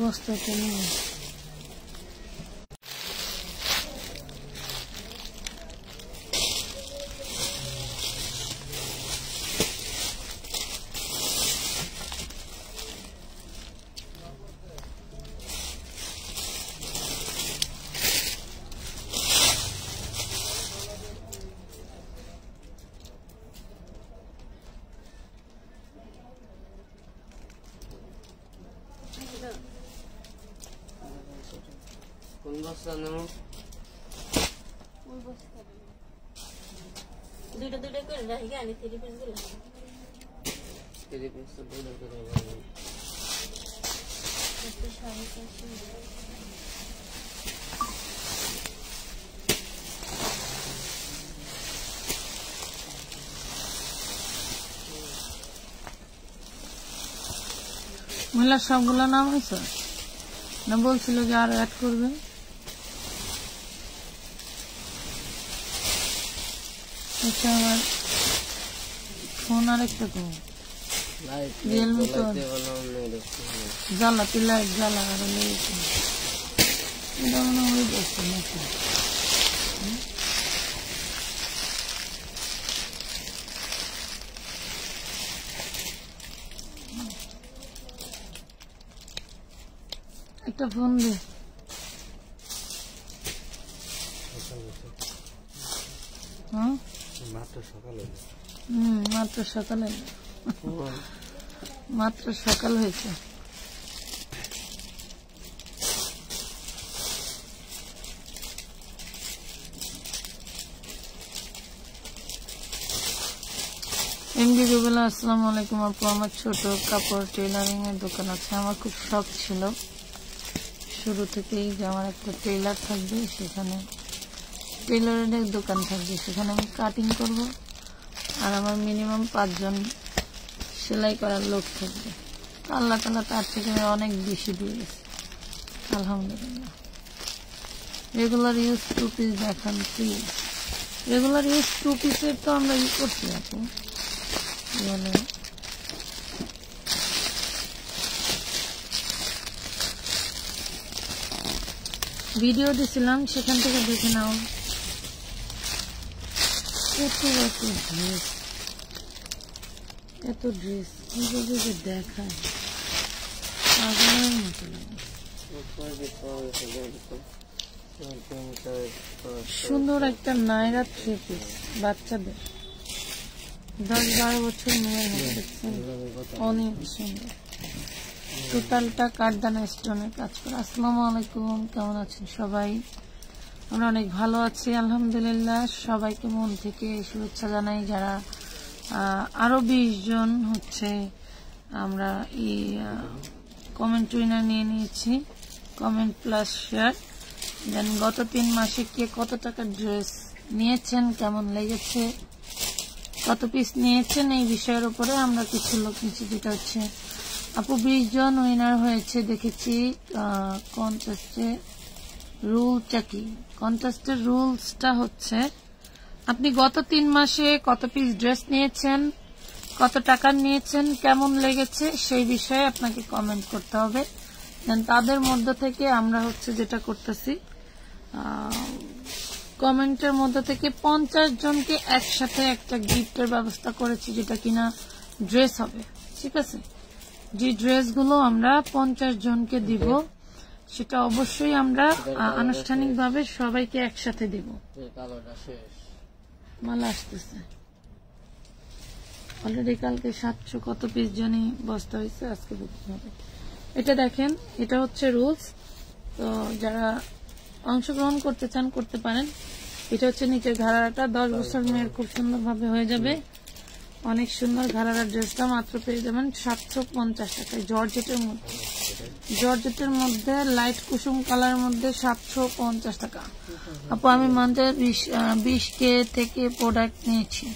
বস্তাটা নিয়ে কোন বস্তা নেব? দুইটা দুইটা করে রাখি গানি 3 পিস গুলো 3 পিস তো দুইটা করে রাখি। একটু শাড়ি কাছে মহিলা সবগুলো নাম হয়েছে না? বলছিল যে আরো অ্যাড করবে। এটা আমার ফোন আরেকটা তো রিয়েলমি তো জ্বালাতে লাইট জ্বালা আরো লেগেছে। এটা মনে হয় বসছে নাকি? একটা ফোন দে। মাত্র সকালে মাত্র সকাল হয়েছে। এমডি রুবেলা, আসসালামু আলাইকুম আপু। আমার ছোট কাপড় টেলারিং এর দোকান আছে। আমার খুব শখ ছিল শুরু থেকেই যে আমার একটা টেলার থাকবে, সেখানে টেলারের দোকান থাকবে, সেখানে আমি কাটিং করব আর আমার মিনিমাম 5 জন সেলাই করার লোক থাকবে। আল্লাহ তাআলা তার থেকে অনেক বেশি দিয়ে গেছে আলহামদুলিল্লাহ। রেগুলার ইউজ 2 পিস দেখান প্লিজ। রেগুলার ইউজ 2 পিসের তো আমরা ই করছি আপু, মানে ভিডিও দিছিলাম, সেখান থেকে দেখে নাও। এত ড্রেস কিভাবে যে দেখায় পাগলের মতো লাগে। সুন্দর একটা নায়রা 3 পিস বাচ্চাদের 10-12 বছর মেয়ের হবে, দেখছেন অনেক সুন্দর। টোটালটা কাঠদানা স্টোনের কাজ করা। আসসালামু আলাইকুম, কেমন আছেন সবাই? আমরা অনেক ভালো আছি আলহামদুলিল্লাহ। সবাইকে মন থেকে শুভেচ্ছা জানাই। যারা আরো 20 জন হচ্ছে আমরা এই কমেন্ট উইনার নিয়ে নিয়েছি, কমেন্ট প্লাস শেয়ার। দেন গত 3 মাসে কে কত টাকার ড্রেস নিয়েছেন, কেমন লেগেছে, কত পিস নিয়েছেন, এই বিষয়ের উপরে আমরা কিছু লোক নিচ্ছি। যেটা হচ্ছে আপু 20 জন উইনার হয়েছে দেখেছি কন্টেস্টে। রুলটা কি? কন্টেস্টের রুলসটা হচ্ছে আপনি গত 3 মাসে কত পিস ড্রেস নিয়েছেন, কত টাকা নিয়েছেন, কেমন লেগেছে, সেই বিষয়ে আপনাকে কমেন্ট করতে হবে। দেন তাদের মধ্য থেকে আমরা হচ্ছে যেটা করতেছি, কমেন্টের মধ্য থেকে 50 জনকে একসাথে একটা গিফটের ব্যবস্থা করেছি, যেটা কিনা ড্রেস হবে। ঠিক আছে, যে ড্রেসগুলো আমরা 50 জনকে দিব, সেটা অবশ্যই আমরা আনুষ্ঠানিকভাবে সবাইকে একসাথে দিব। মালা আসতেছে অলরেডি, কালকে 700 কত পিস জানি বস্তা হয়েছে, আজকে বুঝতে হবে। এটা দেখেন, এটা হচ্ছে রুলস। তো যারা অংশগ্রহণ করতে চান করতে পারেন। এটা হচ্ছে নিচের ঘাড়াটা, 10 বছর মেয়ের খুব সুন্দরভাবে হয়ে যাবে। অনেক সুন্দর ঘাড়ার ড্রেসটা মাত্র পেয়ে যাবেন 750 টাকায়। জর্জেটের মধ্যে, জর্জেটের মধ্যে লাইট কুসুম কালারের মধ্যে 750 টাকা। আপু আমি মান্থে 20K থেকে প্রোডাক্ট নিয়েছি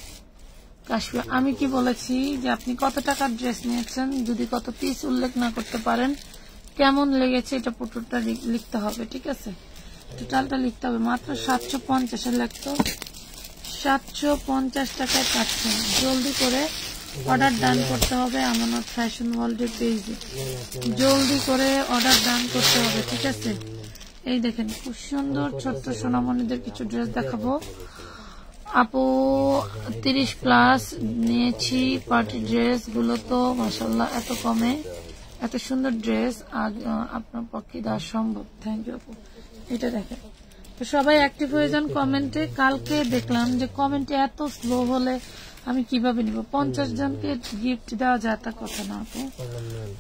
কাশ্মীর। আমি কি বলেছি যে আপনি কত টাকার ড্রেস নিয়েছেন, যদি কত পিস উল্লেখ না করতে পারেন, কেমন লেগেছে, এটা পুরোটা লিখতে হবে। ঠিক আছে, টোটালটা লিখতে হবে। মাত্র 750 লিখতো, 750 টাকায় পাচ্ছেন। জলদি করে অর্ডার ডান করতে হবে আমানত ফ্যাশন ওয়ার্ল্ডের পেজে, জলদি করে অর্ডার ডান করতে হবে, ঠিক আছে? এই দেখেন খুব সুন্দর ছোট্ট সোনামণিদের কিছু ড্রেস দেখাবো। আপু 30+ নিয়েছি পার্টি ড্রেস গুলো, তো মাশাআল্লাহ এত কমে এত সুন্দর ড্রেস আপনার পক্ষে দেওয়া সম্ভব। থ্যাংক ইউ আপু। এটা দেখেন, তো সবাই অ্যাক্টিভ হয়ে যান কমেন্টে। কালকে দেখলাম যে কমেন্টে এত স্লো হলে আমি কিভাবে নিব? 50 জনকে গিফট দেওয়া যাতা কথা না আপু,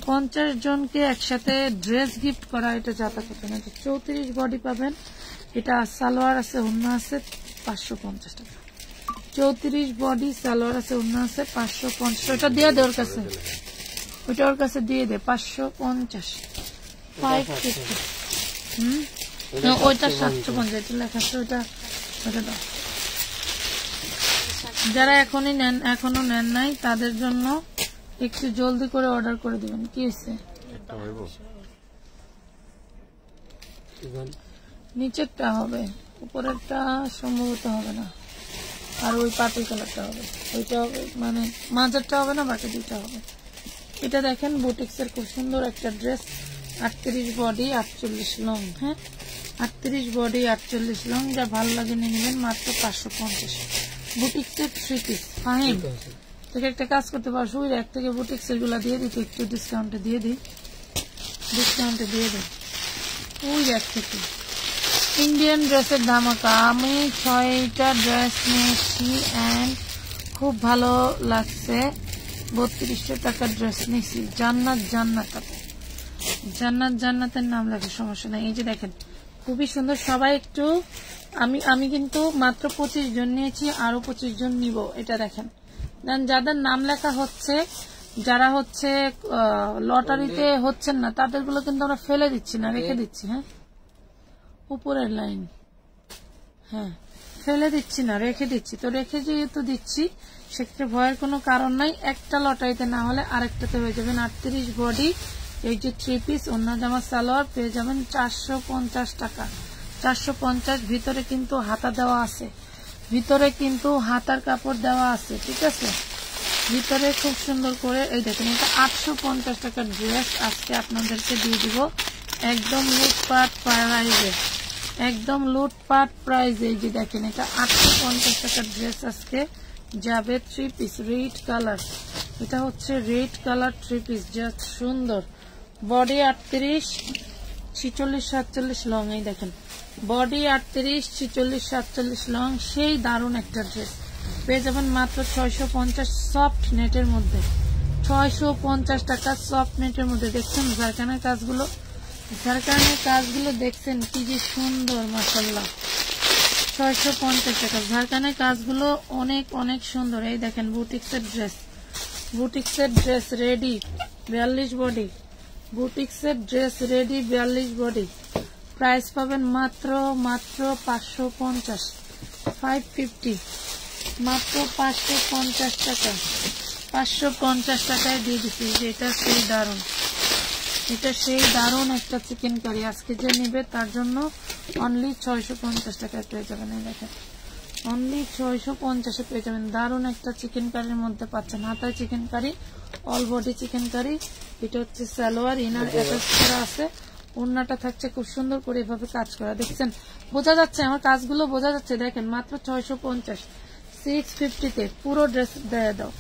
50 জনকে একসাথে ড্রেস গিফট করা এটা যাতা কথা না। 34 বডি পাবেন, এটা সালোয়ার আছে, ওড়না আছে 550 টাকা। 34 বডি সালোয়ার আছে, ওড়না আছে 550। ওটা দিয়ে দে ওর কাছে, ওইটা ওর কাছে দিয়ে দে 550 550। ওইটা 750 এটা লেখা আছে, ওইটা ওটা দাও। যারা এখনো নেন নাই তাদের জন্য একটু জলদি করে অর্ডার করে দিবেন। কি হয়েছে? নিচেরটা হবে, উপরেরটা সম্ভবত হবে না, আর ওই পার্পল কালারটা হবে, ওইটা হবে, মানে মাঝেরটা হবে না, বাকি দুইটা হবে। এটা দেখেন বুটিক্সের খুব সুন্দর একটা ড্রেস, 38 বডি 48 লং। হ্যাঁ 38 বডি 48 লং, যা ভালো লাগে নিয়ে নেবেন মাত্র 550। বুটিক্সের 3 পিস ফাহিম তোকে একটা কাজ করতে পারছো, ওই এক থেকে বুটিক্সের গুলা দিয়ে দিতে, একটু ডিসকাউন্টে দিয়ে দিই, ডিসকাউন্টে দিয়ে দিই ওই এক থেকে। ইন্ডিয়ান ড্রেসের ধামাকা, আমি 6টা ড্রেস নিয়েছি এন্ড খুব ভালো লাগছে। 3200 টাকার ড্রেস নিয়েছি। জান্নাত জান্নাত আপু, জান্নাত জান্নাতের নাম লেখা, সমস্যা নাই। এই যে দেখেন খুবই সুন্দর। সবাই একটু, আমি কিন্তু মাত্র 25 জন নিয়েছি, আরো 25 জন নিব। এটা দেখেন, যাদের নাম লেখা হচ্ছে, যারা হচ্ছে লটারিতে হচ্ছেন না, তাদেরগুলো কিন্তু আমরা ফেলে দিচ্ছি না, রেখে দিচ্ছি। হ্যাঁ উপরের লাইন, হ্যাঁ ফেলে দিচ্ছি না, রেখে দিচ্ছি। তো রেখে যেহেতু দিচ্ছি সেক্ষেত্রে ভয়ের কোনো কারণ নাই। একটা লটারিতে না হলে আরেকটাতে হয়ে যাবেন। 38 বডি, এই যে 3 পিস ওড়না জামা সালোয়ার পেয়ে যাবেন 450 টাকা। 450। ভিতরে কিন্তু হাতা দেওয়া আছে, ভিতরে কিন্তু হাতার কাপড় দেওয়া আছে, ঠিক আছে? ভিতরে খুব সুন্দর করে। এই দেখেন এটা 850 টাকার ড্রেস আজকে আপনাদেরকে দিয়ে দিব একদম লুটপাট প্রাইজে, একদম লুটপাট প্রাইজে। এই যে দেখেন এটা 850 টাকার ড্রেস আজকে যাবে। 3 পিস রেড কালার, এটা হচ্ছে রেড কালার 3 পিস, জাস্ট সুন্দর। Body 38 46 47 long. এই দেখেন বডি 38 46 47 লং, সেই দারুণ একটা ড্রেস পেয়ে যাবেন মাত্র 650 সফট নেটের মধ্যে। 650 টাকা সফট নেটের মধ্যে। দেখছেন জারকানের কাজগুলো, জারকানের কাজগুলো দেখছেন কি যে সুন্দর, মাশাআল্লাহ। 650 টাকা জারকানের কাজগুলো অনেক অনেক সুন্দর। এই দেখেন বুটিক্সের ড্রেস, বুটিক্সের ড্রেস রেডি 42 বডি, বুটিক্সের ড্রেস রেডি 42 বডি। প্রাইস পাবেন মাত্র 550 550, মাত্র 550 টাকা। 550 টাকায় দিয়ে দিচ্ছি। এটা সেই দারুণ, এটা সেই দারুণ একটা চিকেন কারি। আজকে যে নেবে তার জন্য অনলি 650 টাকায় পেয়ে যাবেন। এই দেখেন অনলি 650-এ পেয়ে যাবেন দারুণ একটা চিকেন কারির মধ্যে পাচ্ছেন। হাতায় chicken curry, all body chicken curry. এটা হচ্ছে সালোয়ার, ইনার অ্যাটাচ করা আছে, ওড়নাটা থাকছে খুব সুন্দর করে এভাবে কাজ করা। দেখছেন বোঝা যাচ্ছে, আমার কাজগুলো বোঝা যাচ্ছে। দেখেন মাত্র 650, 650-তে পুরো ড্রেস দিয়ে দাও,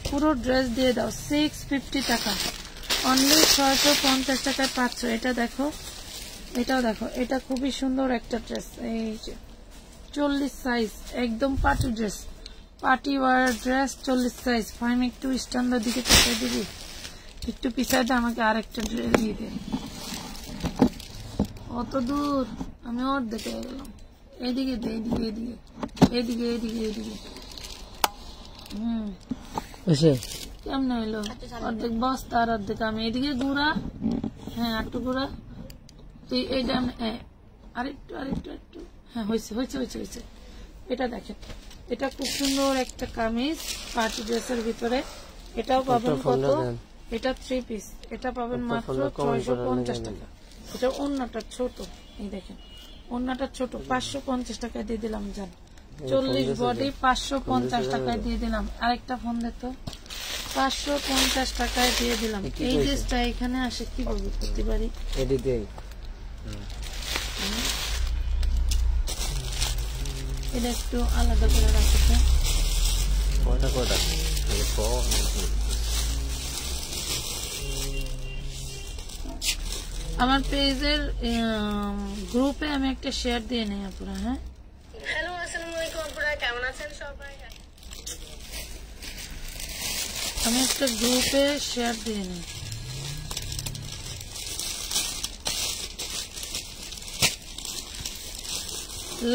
পুরো ড্রেস দিয়ে দাও 650 টাকা। অনলি 650 টাকায় পাচ্ছ। এটা দেখো, এটাও দেখো, এটা খুবই সুন্দর একটা ড্রেস। এই যে 40 সাইজ, একদম party dress, party war dress 40 size. Fine একটু স্ট্যান্ডার্ড দিকে তাকিয়ে দিবি, একটু পিছাইতে আমাকে আরেকটা ড্রেস দিয়ে দে। অত দূর আমি ওর দেখে গেলাম। এইদিকে দে, এইদিকে এইদিকে এইদিকে এইদিকে এইদিকে। কেমন এলো? অর্ধেক বস্তা আর অর্ধেক আমি। এদিকে ঘুরা, হ্যাঁ একটু ঘুরা তুই। এইটা আরেকটু আরেকটু একটু, হ্যাঁ হয়েছে হয়েছে হয়েছে হয়েছে। এটা দেখেন, এটা খুব সুন্দর একটা কামিজ পার্টি ড্রেসের ভিতরে। এটাও পাবেন কত? এটা 3 পিস, এটা পাবেন মাত্র 650 টাকা। এটা ওড়নাটা ছোট, এই দেখেন ওড়নাটা ছোট, 550 টাকায় দিয়ে দিলাম। যান 40 বডি 550 টাকায় দিয়ে দিলাম। আরেকটা ফোন দে তো, 550 টাকায় দিয়ে দিলাম। এই ড্রেসটা এখানে আসে কিভাবে করতে পারি? এটা একটু আলাদা করে রাখতে। আমার পেজের গ্রুপে আমি একটা শেয়ার দিয়ে নেই আপনারা। হ্যাঁ, হ্যালো, আসসালামু আলাইকুম আপনারা কেমন আছেন সবাই? আমি একটা গ্রুপে শেয়ার দিয়ে নিই।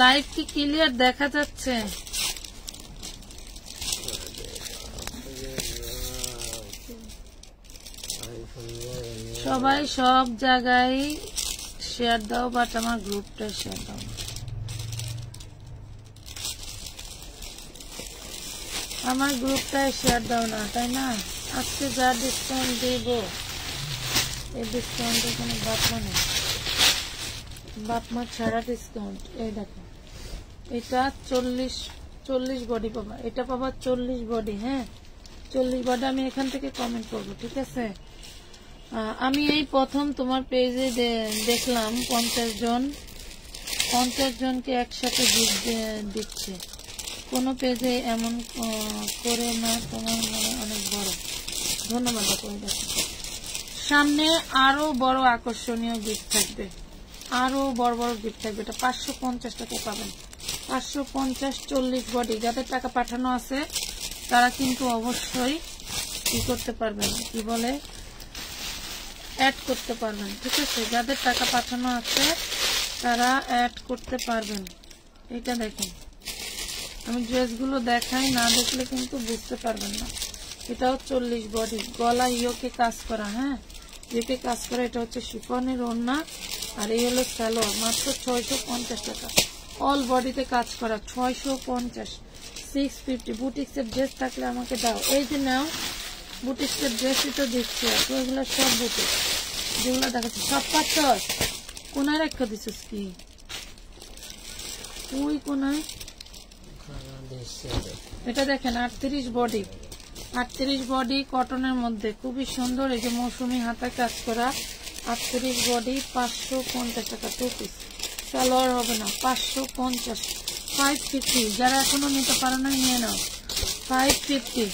লাইভ কি ক্লিয়ার দেখা যাচ্ছে? সবাই সব জায়গায় শেয়ার দাও, বাট আমার গ্রুপটা শেয়ার দাও। আমার গ্রুপটায় শেয়ার দাও না, তাই না? আজকে যা ডিসকাউন্ট দেব, এই ডিসকাউন্টের কোনো বাপমা নেই, বাপমা ছাড়া ডিসকাউন্ট। এই দেখো, এটা 40 বডি পাবা, এটা পাবা 40 বডি। হ্যাঁ, 40 বডি। আমি এখান থেকে কমেন্ট করবো, ঠিক আছে? আমি এই প্রথম তোমার পেজে দেখলাম 50 জনকে একসাথে দিচ্ছে। কোন পেজে এমন করে না, তোমার মনে অনেক বড়। ধন্যবাদ। সামনে আরো বড় আকর্ষণীয় গিফট থাকবে, আরো বড় বড় গিফট থাকবে। এটা 550 টাকা পাবেন। 550 40 বডি। যাদের টাকা পাঠানো আছে তারা কিন্তু অবশ্যই কি করতে পারবেন, কি বলে, অ্যাড করতে পারবেন, ঠিক আছে? যাদের টাকা পাঠানো আছে তারা অ্যাড করতে পারবেন। এটা দেখেন, আমি ড্রেসগুলো দেখাই, না দেখলে কিন্তু বুঝতে পারবেন না। এটাও 40 বডি, গলা ইয়োকে কাজ করা। হ্যাঁ, ইয়োকে কাজ করা। এটা হচ্ছে শিফনের ওড়না, আর এই হলো সালোয়ার। মাত্র 650 টাকা। অল বডিতে কাজ করা, 650। 650। বুটিক্সের ড্রেস থাকলে আমাকে দাও। এই যে নাও, বুটিক্সের ড্রেসই তো দিচ্ছি। এগুলো সব বুটিক্স, যেগুলো দেখাচ্ছি সব পাচ্ছ। কোনায় রেখে দিচ্ছিস কি তুই? কোনায় এটা দেখেন, 38 বডি। 38 বডি কটনের মধ্যে, খুবই সুন্দর। এই যে মৌসুমি হাতায় কাজ করা, 38 বডি, 550 টাকা। 2 পিস, সালোয়ার হবে না। 550। 550। যারা এখনো নিতে পারো না নিয়ে নাও। 550।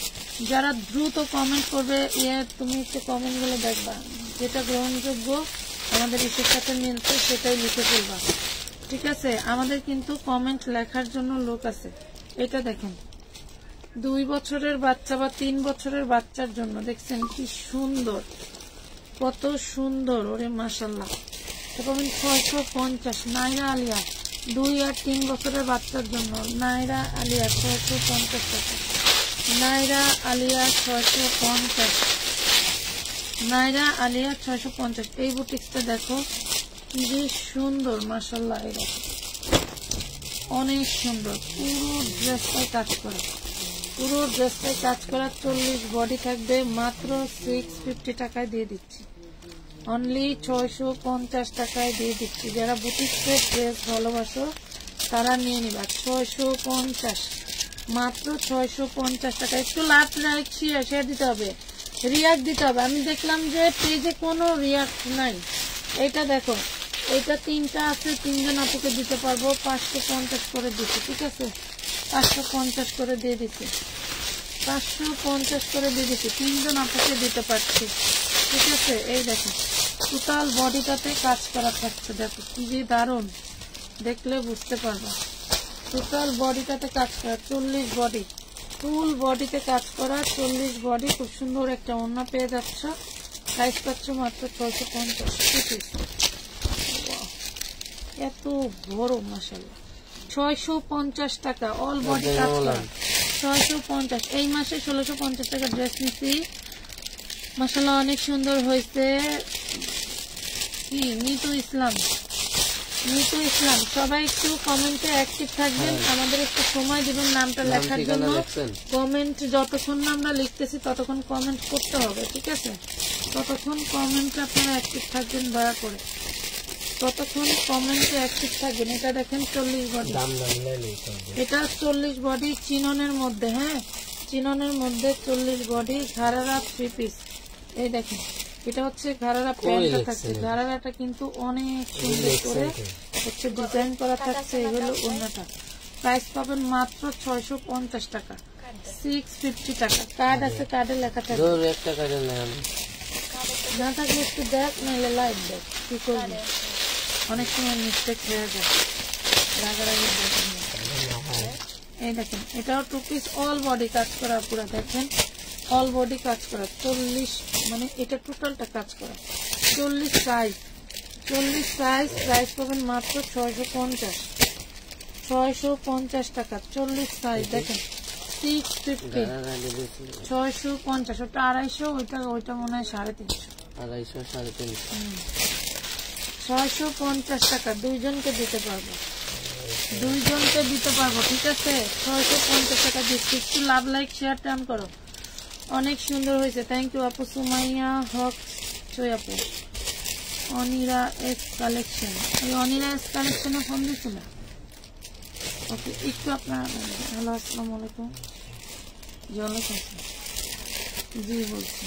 যারা দ্রুত কমেন্ট করবে, তুমি হচ্ছে কমেন্ট গুলো দেখবা, যেটা গ্রহণযোগ্য আমাদের ইসের সাথে মিলছে সেটাই লিখে ফেলবা, ঠিক আছে? আমাদের কিন্তু কমেন্ট লেখার জন্য লোক আছে। এটা দেখেন, 2 বছরের বাচ্চা বা 3 বছরের বাচ্চার জন্য। দেখছেন কি সুন্দর, কত সুন্দর, ওরে মাশাল্লাহ। পাবেন 650। নাইরা আলিয়া, 2 আর 3 বছরের বাচ্চার জন্য। নাইরা আলিয়া 650 টাকা। নাইরা আলিয়া 650। নাইরা আলিয়া 650। এই বুটিক্সটা দেখো কি সুন্দর, মাশাল্লাহ। এই দেখো, অনেক সুন্দর। পুরো ড্রেসটাই কাজ করা, পুরো ড্রেসটাই কাজ করা। 40 বডি থাকবে। মাত্র 650 টাকায় দিয়ে দিচ্ছি। অনলি 650 টাকায় দিয়ে দিচ্ছি। যারা বুটিক্সের ড্রেস ভালোবাসো তারা নিয়ে নিবা। 650, মাত্র 650 টাকা। একটু লাভ লাইক শেয়ার দিতে হবে, রিয়াক্ট দিতে হবে। আমি দেখলাম যে পেজে কোনো রিয়াক্ট নাই। এটা দেখো, এটা 3টা আছে, 3 জন আপুকে দিতে পারবো। 550 করে দিচ্ছি, ঠিক আছে? 550 করে দিয়ে দিচ্ছি। 550 করে দিয়ে দিচ্ছি। 3 জন আপুকে দিতে পারছি, ঠিক আছে? এই দেখো, টোটাল বডিটাতে কাজ করা থাকছে। দেখো কি যে দারুণ, দেখলে বুঝতে পারবো। টোটাল বডিটাতে কাজ করা, 40 বডি, ফুল বডিতে কাজ করা 40 বডি। খুব সুন্দর একটা ওড়না পেয়ে যাচ্ছ। প্রাইস পাচ্ছ মাত্র 650। এত বড়, মাশাআল্লাহ। 650 টাকা, অল বডি কাজ করা। 650। এই মাসে 1650 টাকা ড্রেস নিচ্ছি, মাশাআল্লাহ, অনেক সুন্দর হয়েছে। কি মিতু ইসলাম, মিতু ইসলাম, সবাই একটু কমেন্টে অ্যাক্টিভ থাকবেন। আমাদের একটু সময় দিবেন নামটা লেখার জন্য। কমেন্ট যতক্ষণ না আমরা লিখতেছি ততক্ষণ কমেন্ট করতে হবে, ঠিক আছে? ততক্ষণ কমেন্টে আপনারা অ্যাক্টিভ থাকবেন দয়া করে, ততক্ষণ কমেন্টে অ্যাক্টিভ থাকবেন। এটা দেখেন 40 বডি, এটা 40 বডি চিননের মধ্যে। হ্যাঁ, চিননের মধ্যে 40 বডি ঘাড়ারা 3 পিস। এই দেখেন এটা হচ্ছে ঘাড়ারা প্যান্টটা থাকছে, ঘাড়ারাটা কিন্তু অনেক সুন্দর করে হচ্ছে ডিজাইন করা থাকছে। এগুলো ওড়নাটা প্রাইস পাবেন মাত্র 650 টাকা, 650 টাকা। কার্ড আছে, কার্ডে লেখা থাকবে। একটা কার্ডে না থাকলে একটু দেখ, নাহলে লাইট দেখ, কি করবি? অনেক সময় মিস্টেক হয়ে যায়, রাগারাগি দেখেন। এই দেখেন এটাও 2 পিস, অল বডি কাজ করা, পুরো দেখেন অল বডি কাজ করা। 40 মানে এটা টোটালটা কাজ করা। 40 সাইজ, 40 সাইজ। প্রাইস পাবেন মাত্র 650 টাকা, 40 সাইজ। দেখেন 650, 650। ওটা 250, ওইটা মনে হয় 350, 250, 650 টাকা। দুইজনকে দিতে পারবো, দুইজনকে দিতে পারবো, ঠিক আছে? 650 টাকা দিচ্ছি। একটু লাভ, লাইক, শেয়ার টান করো। অনেক সুন্দর হয়েছে, থ্যাংক ইউ আপু। সুমাইয়া হক চই আপু। অনিরা এস কালেকশন, এই অনিরা এস কালেকশনে ফোন দিয়েছিল। ওকে, একটু আপনার। হ্যালো, আসসালামু আলাইকুম। জি বলছি।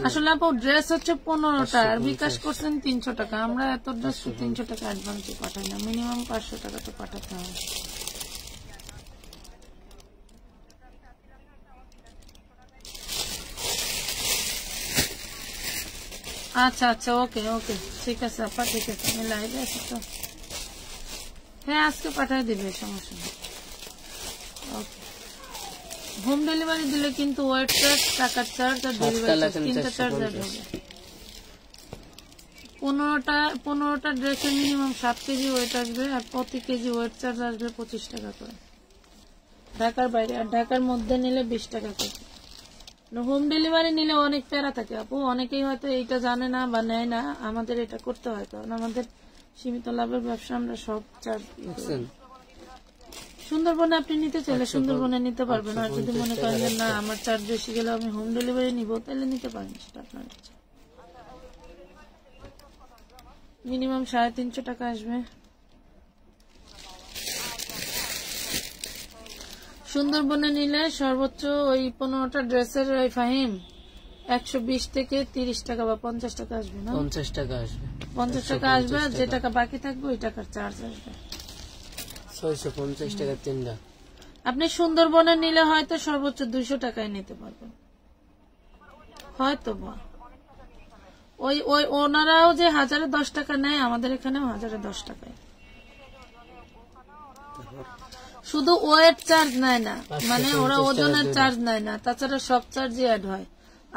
আসলে আপু ড্রেস হচ্ছে 15টা, আর বিকাশ করছেন 300 টাকা। আমরা এত ড্রেস 300 টাকা অ্যাডভান্সে পাঠাই না, মিনিমাম 500 টাকা তো পাঠাতে হবে। আচ্ছা আচ্ছা, ওকে ওকে, ঠিক আছে আপা, ঠিক আছে। আমি লাইভে আছি তো। হ্যাঁ, আজকে পাঠাই দিবে, সমস্যা নেই। ওকে। হোম ডেলিভারি দিলে কিন্তু ওয়েট চার্জ, টাকার চার্জ আর ডেলিভারি চার্জ, 3টা চার্জ অ্যাড হবে। 15টা ড্রেসের মিনিমাম 7 কেজি ওয়েট আসবে, আর প্রতি কেজি ওয়েট চার্জ আসবে 25 টাকা করে ঢাকার বাইরে, আর ঢাকার মধ্যে নিলে 20 টাকা করে। হোম ডেলিভারি নিলে অনেক প্যারা থাকে আপু, অনেকেই হয়তো এইটা জানে না বা নেয় না। আমাদের এটা করতে হয়, কারণ আমাদের সীমিত লাভের ব্যবসা, আমরা সব চার্জ। সুন্দরবনে আপনি নিতে চাইলে সুন্দরবনে নিতে পারবেন, আর যদি মনে করেন যে না আমার চার্জ বেশি গেলে আমি হোম ডেলিভারি নিবো, তাহলে নিতে পারেন, সেটা আপনার ইচ্ছা। মিনিমাম 350 টাকা আসবে। সুন্দরবনে নিলে সর্বোচ্চ ওই 15টা ড্রেসের ওই ফাহিম 120 থেকে 30 টাকা বা 50 টাকা আসবে না? 50 টাকা আসবে, 50 টাকা আসবে, আর যে টাকা বাকি থাকবে ওই টাকার চার্জ আসবে 650 টাকা 3টা। আপনি সুন্দরবনে নিলে হয়তো সর্বোচ্চ 200 টাকায় নিতে পারবেন, হয়তো বা। ওই ওই ওনারাও যে 1010 টাকা নেয়, আমাদের এখানেও 1010 টাকায়। শুধু ওয়েট চার্জ নেয় না, মানে ওরা ওজনের চার্জ নেয় না, তাছাড়া সব চার্জই অ্যাড হয়।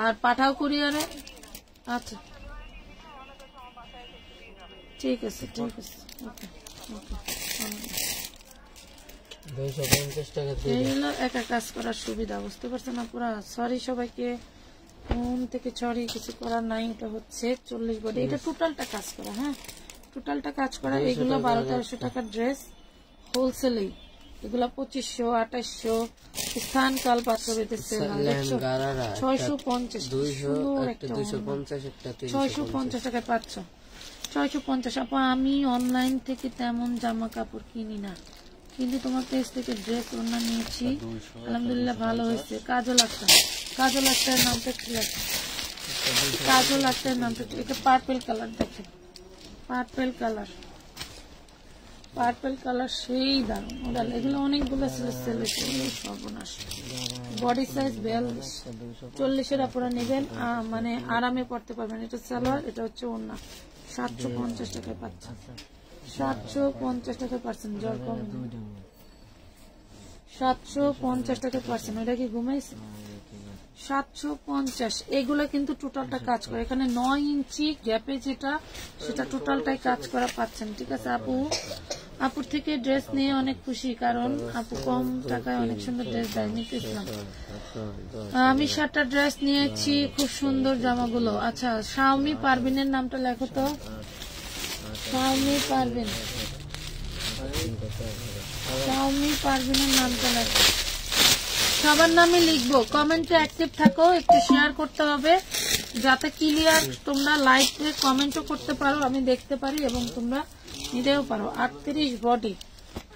আর পাঠাও কুরিয়ারে। আচ্ছা ঠিক আছে, ঠিক আছে, ওকে ওকে। 250 টাকা এই হলো একা কাজ করার সুবিধা, বুঝতে পারছেন আপনারা? সরি সবাইকে, মন থেকে সরি, কিছু করার নাই। এটা হচ্ছে 40 বডি, এটা টোটালটা কাজ করা। হ্যাঁ, টোটালটা কাজ করা। এগুলো 1200-1300 টাকার ড্রেস হোলসেলেই, এগুলা 2500, 2800, স্থান কাল পাত্র বেঁধে সেল হয়। 650, 650 টাকায় পাচ্ছ। 650। আপা আমি অনলাইন থেকে তেমন জামা কাপড় কিনি না, কিন্তু তোমার পেজ থেকে ড্রেস ওড়না নিয়েছি, আলহামদুলিল্লাহ ভালো হয়েছে। কাজল আক্তার, কাজল আক্তারের নামটা কি আছে? কাজল আক্তারের নামটা, এটা পার্পেল কালার, দেখেন পার্পেল কালার, পার্পেল কালার সেই দারুন। ওরাল এগুলো অনেকগুলো সেলে সর্বনাশ। বডি সাইজ 42, 40-এর আপনারা নেবেন, মানে আরামে পড়তে পারবেন। এটা সালোয়ার, এটা হচ্ছে ওড়না। 750 টাকায় পাচ্ছেন, 750 টাকায় পাচ্ছেন। জ্বর কম, 750 টাকায় পাচ্ছেন। ওইটা কি ঘুমাইছে? 750। এগুলো কিন্তু টোটালটা কাজ করে। এখানে 9 ইঞ্চি গ্যাপে যেটা, সেটা টোটালটাই কাজ করা পাচ্ছেন, ঠিক আছে? আপুর থেকে ড্রেস নিয়ে অনেক খুশি, কারণ আপু কম টাকায় অনেক সুন্দর ড্রেস দেয়, নিতেছিলাম। আমি 7টা ড্রেস নিয়েছি, খুব সুন্দর জামাগুলো। আচ্ছা, শাওমি পারভিনের নামটা লেখো তো, শাওমি পারভিন। শাওমি পারভিনের নামটা লাগবে, সবার নামই লিখবো। কমেন্টে অ্যাক্টিভ থাকো, একটু শেয়ার করতে হবে যাতে ক্লিয়ার তোমরা লাইভে কমেন্টও করতে পারো, আমি দেখতে পারি এবং তোমরা নিতেও পারো। 38 বডি,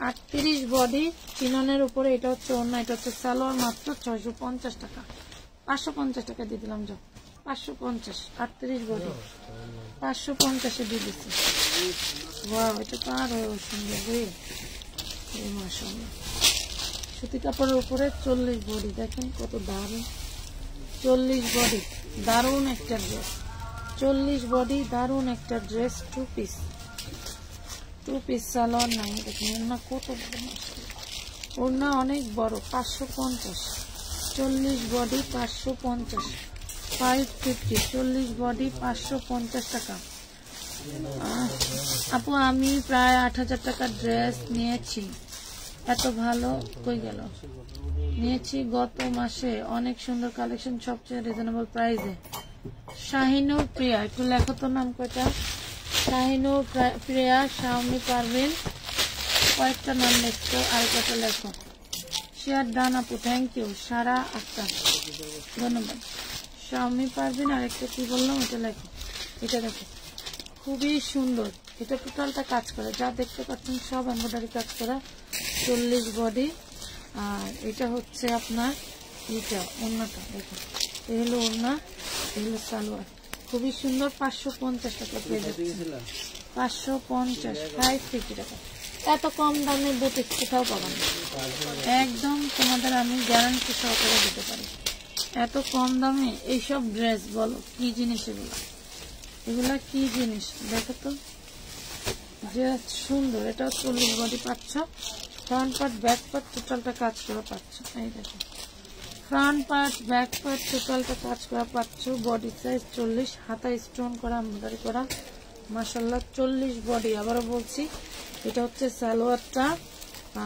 38 বডি চিননের উপরে। এটা হচ্ছে অন্য, এটা হচ্ছে সালোয়ার, মাত্র 650 টাকা। 550 টাকা দিয়ে দিলাম, যাও 550। 38 বডি 550-এ দিয়ে দিচ্ছি। ওয়াও, এটা তো আর সুন্দর রে, মাশাআল্লাহ। সুতি কাপড়ের উপরে 40 বডি, দেখেন কত দারুণ। 40 বডি, দারুণ একটা ড্রেস। 40 বডি, দারুণ একটা ড্রেস। 2 পিস, 2 পিস সালোয়ার নাই। দেখেন ওড়না কত বড়, ওড়না অনেক বড়। 550, 40 বডি 550, 550, 40 বডি 550 টাকা। আপু আমি প্রায় 8000 টাকার ড্রেস নিয়েছি, এত ভালো কই গেল, নিয়েছি গত মাসে, অনেক সুন্দর কালেকশন, সবচেয়ে রিজনেবল প্রাইসে। শাহিনুর প্রিয়া, একটু লেখো তো নাম কয়টা। শাহিনুর প্রিয়া, শাওমি পারভিন, কয়েকটা নাম লিখছো, আর কয়টা লেখো। শেয়ার ডান আপু, থ্যাংক ইউ। সারা আক্তার, ধন্যবাদ। শাওমি পারভিন, আর একটা কি বললাম এটা লেখো। এটা দেখো খুবই সুন্দর, এটা টোটালটা কাজ করা, যা দেখতে পাচ্ছেন সব এমব্রয়ডারি কাজ করা। 40 বডি, আর এটা হচ্ছে আপনার এটা ওড়নাটা দেখো, এই হলো ওড়না, এই হলো সালোয়ার, খুবই সুন্দর। 550 টাকা পেয়ে যাচ্ছে, 550, 550 টাকা। এত কম দামে বুটিক কোথাও পাবেন না, একদম তোমাদের আমি গ্যারান্টি সহকারে দিতে পারি। এত কম দামে এইসব ড্রেস, বলো কি জিনিস এগুলা, এগুলা কি জিনিস দেখো তো, ড্রেস সুন্দর। এটা 40 বডি পাচ্ছ, ফ্রন্ট পার্ট ব্যাক পার্ট টোটালটা কাজ করা পাচ্ছ। এই দেখো ফ্রন্ট পার্ট ব্যাক পার্ট টোটালটা কাজ করা পাচ্ছ। বডি সাইজ 40, হাতা স্টোন করা, এমব্রয়ডারি করা, মাশাআল্লাহ। 40 বডি, আবারও বলছি এটা হচ্ছে সালোয়ারটা,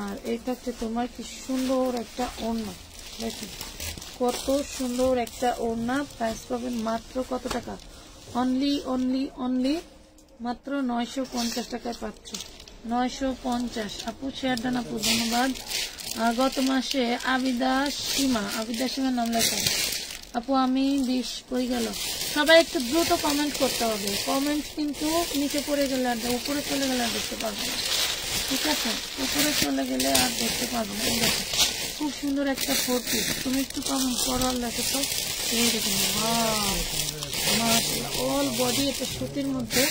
আর এটা হচ্ছে তোমার কি সুন্দর একটা ওড়না, দেখো কত সুন্দর একটা ওড়না। প্রাইস পাবেন মাত্র কত টাকা, অনলি অনলি অনলি মাত্র 950 টাকায় পাচ্ছ, 950। আপু শেয়ার ডান আপু, ধন্যবাদ। গত মাসে আবিদা সীমা, আবিদা সীমার নাম লেখা। আপু আমি 20 কই গেল, সবাই একটু দ্রুত কমেন্ট করতে হবে, কমেন্ট কিন্তু নিচে পড়ে গেলে আর উপরে চলে গেলে আর দেখতে পারবো না, ঠিক আছে? উপরে চলে গেলে আর দেখতে পারবো না। দেখো খুব সুন্দর একটা 4 পিস, তুমি একটু কমেন্ট করো আর লেখো তো। এই দেখুন অল বডি, এটা সুতির মধ্যে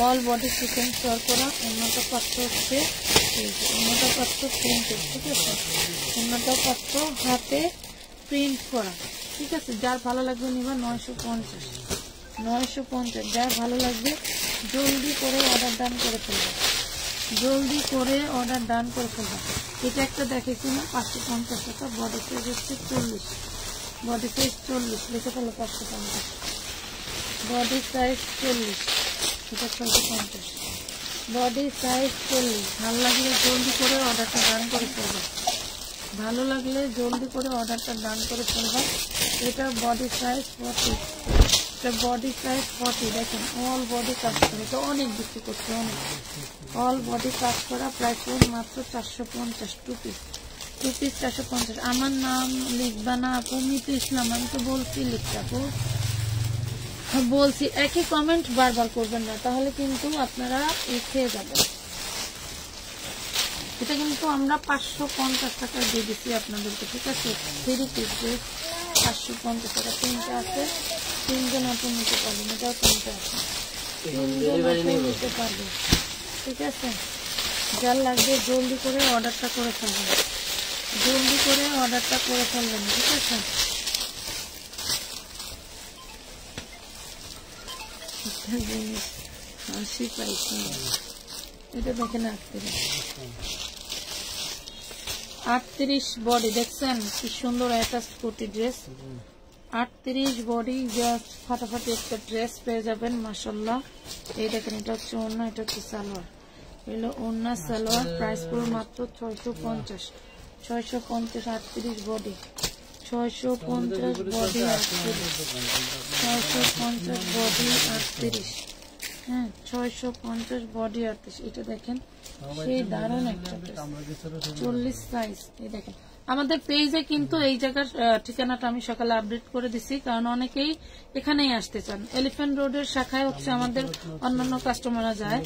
অল বডি সিকোয়েন্স করা। অন্যটা পাত্র হচ্ছে অন্যটা পাত্র প্রিন্টেড, ঠিক আছে? অন্যটা পাত্র হাতে প্রিন্ট করা, ঠিক আছে? যার ভালো লাগবে নিবা। 950, 950। যার ভালো লাগবে জলদি করে অর্ডার ডান করে ফেলবে, জলদি করে অর্ডার ডান করে ফেলবে। এটা একটা দেখেছি না 550 টাকা, বডি সাইজ হচ্ছে 40, বডি সাইজ 40 লিখে ফেলো 550, বডি সাইজ 40, এটা 650, বডি সাইজ 40। ভালো লাগলে জলদি করে অর্ডারটা ডান করে ফেলবে, ভালো লাগলে জলদি করে অর্ডারটা ডান করে ফেলবে। এটা বডি সাইজ 40, এটা বডি সাইজ 40। দেখেন অল বডি কাজ করে, এটা অনেক বিক্রি করছে, অনেক অল বডি কাজ করা। প্রাইস মাত্র 450, 2 পিস, 2 পিস 450। আমার নাম লিখবা না আপু, মিতু ইসলাম, আমি তো বলছি লিখতে আপু, বলছি। একই কমেন্ট বারবার করবেন না, তাহলে কিন্তু আপনারা খেয়ে যাবেন। এটা কিন্তু আমরা 550 টাকা দিয়ে দিচ্ছি আপনাদেরকে, ঠিক আছে? 3 পিস ড্রেস 550 টাকা, 3টা আছে, 3 জন আপনি নিতে পারবেন। এটাও 3টা আছে, 3 জন আপনি নিতে পারবেন, ঠিক আছে? যার লাগবে জলদি করে অর্ডারটা করে ফেলবেন, জলদি করে অর্ডারটা করে ফেলবেন, ঠিক আছে? হাসি পাইছি, এটা দেখেন 38 বডি, দেখছেন কি সুন্দর attach kurti dress. 38 body, just ফাটাফাটি একটা ড্রেস পেয়ে যাবেন, মাশাআল্লাহ। এই দেখেন এটা হচ্ছে ওড়না, এটা হচ্ছে সালোয়ার, এলো ওড়না সালোয়ার। প্রাইস পুরো মাত্র 650, 650। 38 বডি, 650 বডি, 38, 650 বডি, 38, হ্যাঁ 650 বডি 38। এটা দেখেন সেই দারুণ একটা 40 সাইজ। এই দেখেন আমাদের পেজে কিন্তু এই জায়গার ঠিকানাটা আমি সকালে আপডেট করে দিছি, কারণ অনেকেই এখানেই আসতে চান। এলিফ্যান্ট রোডের শাখায় হচ্ছে আমাদের অন্যান্য কাস্টমাররা যায়,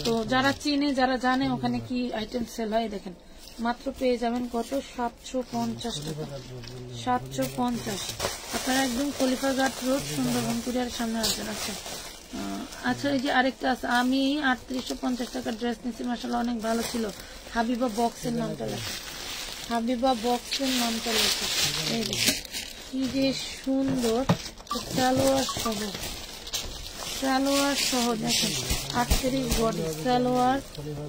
তো যারা চিনে যারা জানে ওখানে কি আইটেম সেল হয় দেখেন মাত্র পেয়ে যাবেন কত 750 টাকা। 750। আপনারা একদম খলিফাঘাট রোড সুন্দরবন কুরিয়ার সামনে আসবেন। আচ্ছা এই যে আরেকটা আছে, আমি 3850 টাকার ড্রেস নিচ্ছি, মাশাআল্লাহ অনেক ভালো ছিল। হাবিবা বক্সের নামটা লেখা, হাবিবা বক্সের নামটা লেখা। এই দেখুন কি যে সুন্দর সালোয়ার সহ, সালোয়ার সহ দেখেন 38 বডি সালোয়ার।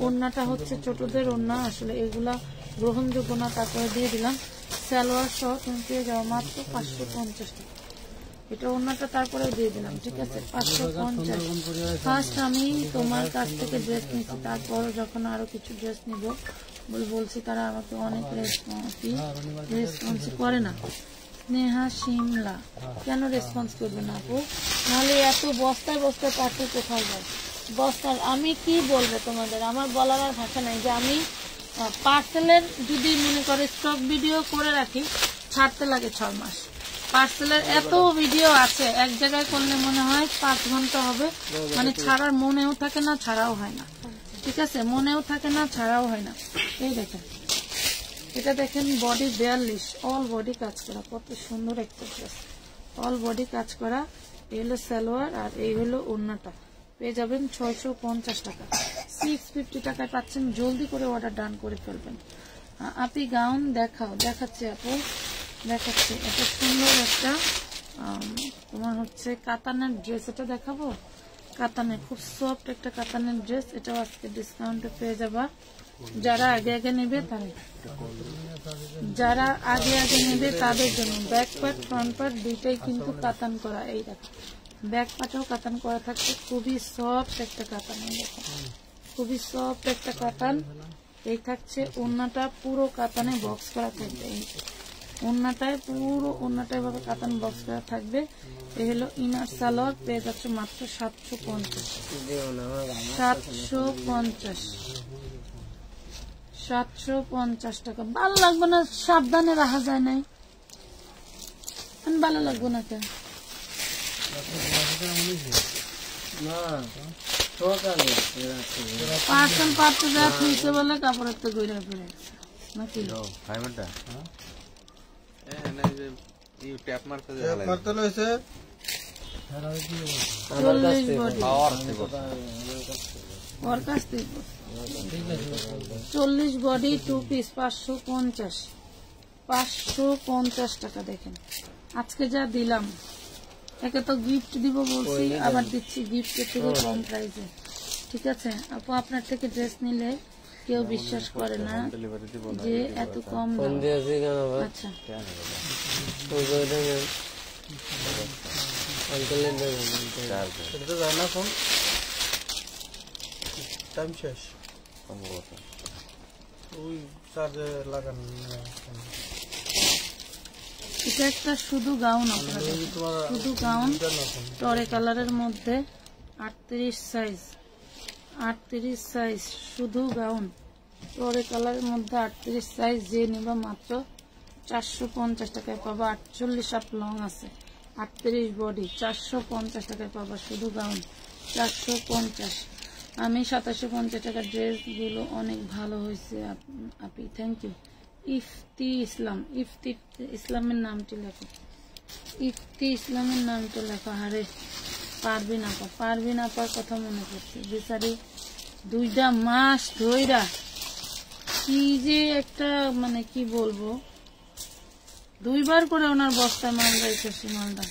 ওড়নাটা হচ্ছে ছোটদের ওড়না, আসলে এগুলা গ্রহণযোগ্য না, তারপরে দিয়ে দিলাম সালোয়ার সহ। তুমি পেয়ে যাও মাত্র 550 টাকা। এটা ওড়নাটা তারপরে দিয়ে দিলাম, ঠিক আছে 550। ফার্স্ট আমি তোমার কাছ থেকে ড্রেস নিচ্ছি, তারপর যখন আরো কিছু ড্রেস নিব বলছি তারা আমাকে অনেক রেসপন্স করে না। স্নেহা শিমলা কেন রেসপন্স করবে না আপু? নাহলে এত বস্তায় বস্তায় পাঠিয়ে কোথায় যায় বস্তার? আমি কি বলবো তোমাদের, আমার বলার আর ভাষা নাই। যে আমি পার্সেলের যদি মনে করে স্টক ভিডিও করে রাখি, ছাড়তে লাগে 6 মাস। পার্সেলের এত ভিডিও আছে, এক জায়গায় করলে মনে হয় 5 ঘন্টা হবে, মানে ছাড়ার মনেও থাকে না, ছাড়াও হয় না, ঠিক আছে মনেও থাকে না, ছাড়াও হয় না। এই দেখেন এটা দেখেন বডি 42, অল বডি কাজ করা, কত সুন্দর একটা ড্রেস, অল বডি কাজ করা। এই হলো সালোয়ার আর এই হলো ওড়নাটা। পেয়ে যাবেন 650 টাকা। 650 টাকায় পাচ্ছেন, জলদি করে অর্ডার ডান করে ফেলবেন। আপনি গাউন দেখাও, দেখাচ্ছি আপু দেখাচ্ছি। এটা সুন্দর একটা তোমার হচ্ছে কাতানের ড্রেস, এটা দেখাবো। কাতানের খুব সফট একটা কাতানের ড্রেস, এটাও আজকে ডিসকাউন্টে পেয়ে যাবা। যারা আগে আগে নেবে যারা আগে আগে নেবে তাদের জন্য। ব্যাক পার্ট ফ্রন্ট পার্ট দুইটাই কিন্তু কাতান করা। এই দেখো ব্যাক পার্টও কাতান করা থাকছে, খুবই সফট একটা কাতান। দেখো খুবই সফট একটা কাতান। এই থাকছে ওড়নাটা পুরো কাতানে বক্স করা থাকবে, এই ওড়নাটায় পুরো ওড়নাটায় ভাবে কাতান বক্স করা থাকবে। এই হলো ইনার সালোয়ার, পেয়ে যাচ্ছে মাত্র 750। 750 টাকা। ভালো লাগবে না, সাবধানে রাখা যায় নাই, ভালো লাগবে না কেন? পার্সেল পাঠতে যা খুঁজতে বলে কাপড়ের তো ঘুরে ফিরে নাকি? ওর কাছ থেকে 40 বডি 2 পিস 550 টাকা। দেখেন আজকে যা দিলাম, একে তো গিফট দিব বলছি, আবার দিচ্ছি গিফটের থেকে কম প্রাইসে, ঠিক আছে আপু? আপনার থেকে ড্রেস নিলে কেউ বিশ্বাস করে না যে এত কম দাম। আচ্ছা এটা একটা শুধু গাউন, আপনাদের শুধু গাউন টরে কালারের মধ্যে 38 সাইজ, 38 সাইজ শুধু গাউন টরে কালারের মধ্যে 38 সাইজ। যে নেবা মাত্র 450 টাকায় পাবা। 48 আপ লং আছে, 38 বডি, 450 টাকায় পাবা শুধু গাউন 450। আমি 2750 টাকার ড্রেস গুলো অনেক ভালো হয়েছে আপনি, থ্যাংক ইউ। ইফতি ইসলাম, ইফতি ইসলামের নামটি লেখো, ইফতি ইসলামের নামটা লেখো। আরে পারবিন আপা, পারবিন আপার কথা মনে করছে, বেচারি 2টা মাস ধইরা কি যে একটা মানে কি বলবো, 2বার করে ওনার বস্তায় মাল রাইছে, মালটা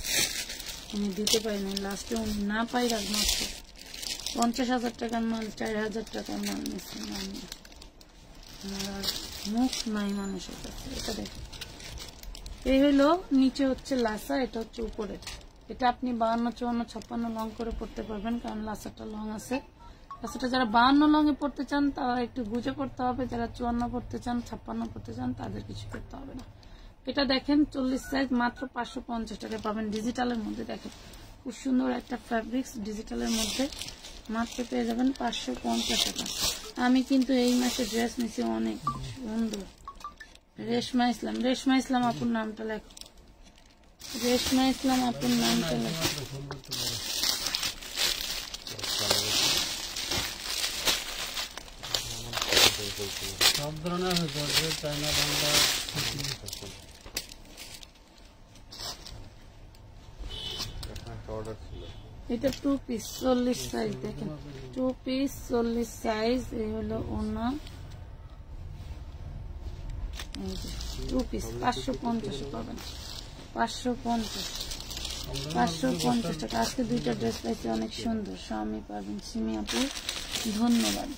উনি দিতে পারিনি। লাস্টে উনি না পাই রাখ মাত্র 50,000 টাকার মাল 4,000 টাকার মাল নিচ্ছে। আর মুখ নাই মানুষের কাছে। এটা দেখো এই হলো নিচে হচ্ছে লাসা, এটা হচ্ছে উপরে। এটা আপনি 52, 54, 56 লং করে পড়তে পারবেন, কারণ লাসাটা লং আছে। লাসাটা যারা 52 লং এ পড়তে চান তারা একটু বুঝে পড়তে হবে, যারা 54 পড়তে চান, 56 পড়তে চান তাদের কিছু করতে হবে না। এটা দেখেন 40 সাইজ মাত্র 550 টাকা পাবেন ডিজিটালের মধ্যে। দেখেন খুব সুন্দর একটা ফ্যাব্রিক্স ডিজিটালের মধ্যে, মাত্র পেয়ে যাবেন 550 টাকা। আমি কিন্তু এই মাসে ড্রেস নিছি অনেক সুন্দর। রেশমা ইসলাম, রেশমা ইসলাম আপুর নামটা লেখো, রেশমা ইসলাম আপুর নামটা লেখো। সব ধরনের চায়না বাংলা এটা 2 পিস 40 সাইজ, দেখেন 2 পিস 40 সাইজ। এই হলো ওনা, 2 পিস 550 পাবেন, 550 টাকা। আজকে দুইটা ড্রেস পাইছি অনেক সুন্দর। স্বামী পাবেন, সিমি আপু ধন্যবাদ।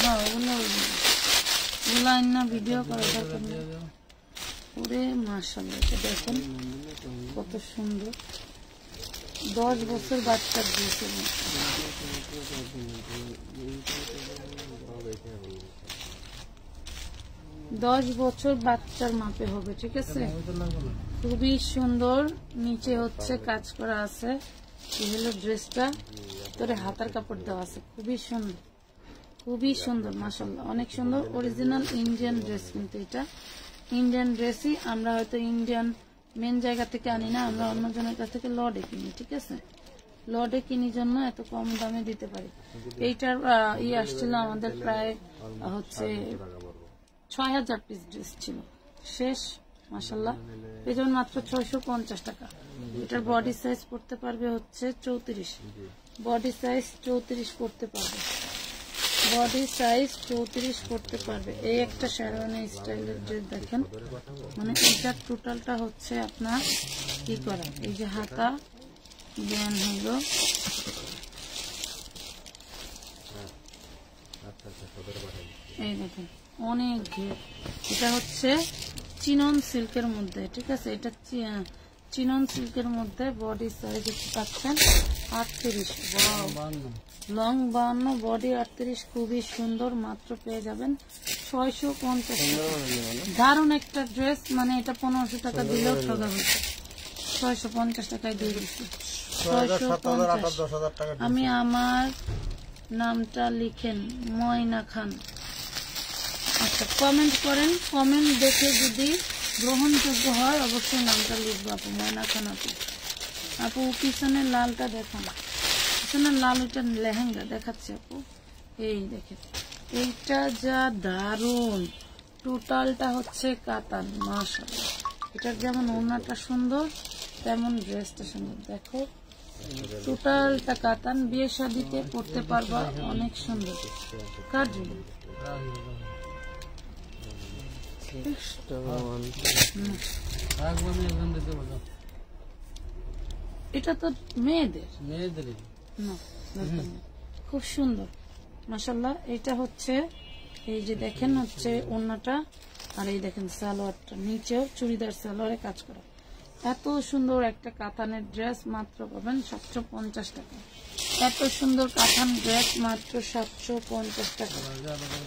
হ্যাঁ ওগুলো না ভিডিও করা দরকার নেই। ওরে মাশাআল্লাহ, এটা দেখেন কত সুন্দর। 10 বছর বাচ্চার দিয়েছে, 10 বছর বাচ্চার মাপে হবে, ঠিক আছে। খুবই সুন্দর, নিচে হচ্ছে কাজ করা আছে। এই হলো ড্রেসটা, তোরে হাতার কাপড় দেওয়া আছে, খুবই সুন্দর, খুবই সুন্দর মাশাআল্লাহ, অনেক সুন্দর। অরিজিনাল ইন্ডিয়ান ড্রেস, কিন্তু এটা ইন্ডিয়ান ড্রেসই। আমরা হয়তো ইন্ডিয়ান মেন জায়গা থেকে আনি না, আমরা অন্য জনের কাছ থেকে লডে কিনি, ঠিক আছে। লডে কিনি জন্য এত কম দামে দিতে পারি। এইটার আসছিল আমাদের প্রায় হচ্ছে 6000 পিস ড্রেস ছিল, শেষ মাশাআল্লাহ। এই যেমন মাত্র 650 টাকা। এটার বডি সাইজ করতে পারবে হচ্ছে 34, বডি সাইজ 34 করতে পারবে, বডি সাইজ 34 করতে পারবে। এই একটা শেরওয়ানি স্টাইলের ড্রেস দেখেন, মানে এটা টোটালটা হচ্ছে আপনার কি করা, এই যে হাতা ব্যান হলো, এই দেখেন অনেক ঘের। এটা হচ্ছে চিনন সিল্কের মধ্যে, ঠিক আছে। এটা চিনন সিল্কের মধ্যে বডি সাইজ পাচ্ছেন 38, লং 52, বডি 38, খুবই সুন্দর। মাত্র পেয়ে যাবেন 650 টাকা। দারুণ একটা ড্রেস, মানে এটা 1500 টাকা দিলেও ঠকা হয়েছে, 650 টাকায় দিয়ে দিচ্ছি, 650। আমি আমার নামটা লিখেন ময়না খান। আচ্ছা কমেন্ট করেন, কমেন্ট দেখে যদি গ্রহণযোগ্য হয় অবশ্যই নামটা লিখবো আপু, ময়না খান আপু। আপু পিছনে লালটা দেখান, পিছনে লাল, এটা লেহেঙ্গা দেখাচ্ছে আপু। এই দেখেন এইটা যা দারুণ, টোটালটা হচ্ছে কাতান মাশাআল্লাহ। এটার যেমন ওড়নাটা সুন্দর তেমন ড্রেসটা সুন্দর। দেখো টোটালটা কাতান, বিয়ে শাদিতে পড়তে পারবা, অনেক সুন্দর। কার জন্য এটা তো মেয়েদের না, খুব সুন্দর মাশাআল্লাহ। এটা হচ্ছে এই যে দেখেন হচ্ছে ওড়নাটা, আর এই দেখেন সালোয়ারটা, নিচেও চুড়িদার সালোয়ারে কাজ করা। এত সুন্দর একটা কাতানের ড্রেস মাত্র পাবেন 750 টাকা। এত সুন্দর কাতান ড্রেস মাত্র 750 টাকা।